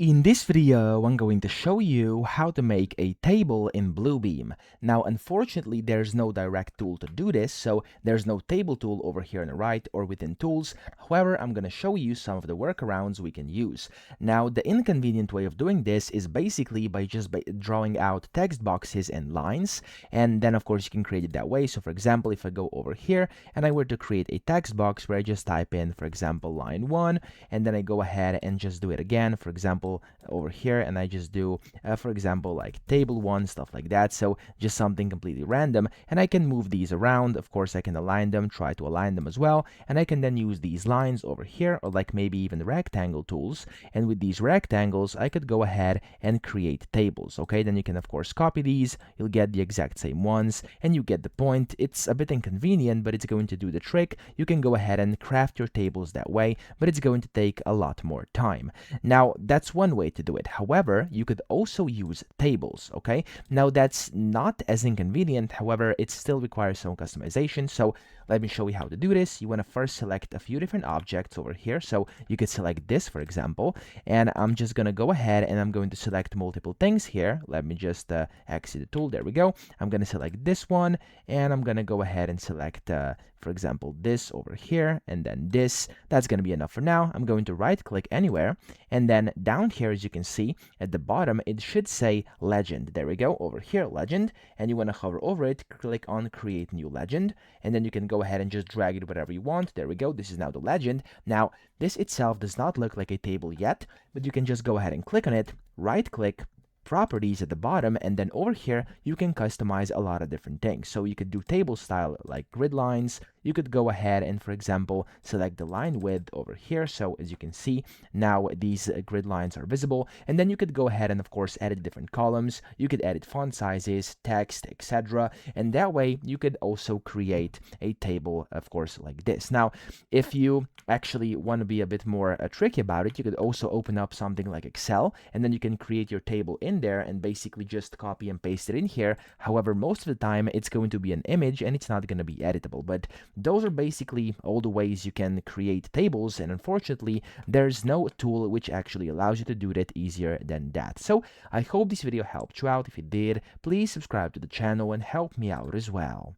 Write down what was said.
In this video, I'm going to show you how to make a table in Bluebeam. Now, unfortunately, there's no direct tool to do this, so there's no table tool over here on the right or within tools. However, I'm going to show you some of the workarounds we can use. Now, the inconvenient way of doing this is basically by drawing out text boxes and lines, and then of course you can create it that way. So for example, if I go over here and I were to create a text box where I just type in, for example, line 1, and then I go ahead and just do it again, for example, over here, and I just do for example, like table 1, stuff like that. So just something completely random, and I can move these around. Of course, I can align them, try to align them as well, and I can then use these lines over here, or like maybe even the rectangle tools, and with these rectangles I could go ahead and create tables. Okay, then you can of course copy these, you'll get the exact same ones, and you get the point. It's a bit inconvenient, but it's going to do the trick. You can go ahead and craft your tables that way, but it's going to take a lot more time. Now, that's one way to do it. However, you could also use tables. Okay, now that's not as inconvenient. However, it still requires some customization. So let me show you how to do this. You want to first select a few different objects over here. So you could select this, for example, and I'm just going to go ahead and I'm going to select multiple things here. Let me just exit the tool. There we go. I'm going to select this one, and I'm going to go ahead and select for example, this over here, and then this. That's going to be enough for now. I'm going to right click anywhere, and then down here, as you can see at the bottom, it should say legend. There we go, over here, legend, and you want to hover over it, click on create new legend, and then you can go ahead and just drag it whatever you want. There we go, this is now the legend. Now, this itself does not look like a table yet, but you can just go ahead and click on it, right click, properties at the bottom, and then over here you can customize a lot of different things. So you could do table style like grid lines. You could go ahead and, for example, select the line width over here. So as you can see, now these grid lines are visible, and then you could go ahead and of course edit different columns. You could edit font sizes, text, etc., and that way you could also create a table, of course, like this. Now, if you actually want to be a bit more tricky about it, you could also open up something like Excel, and then you can create your table in there and basically just copy and paste it in here. However, most of the time it's going to be an image and it's not going to be editable. But those are basically all the ways you can create tables, and unfortunately there's no tool which actually allows you to do that easier than that. So I hope this video helped you out. If it did, please subscribe to the channel and help me out as well.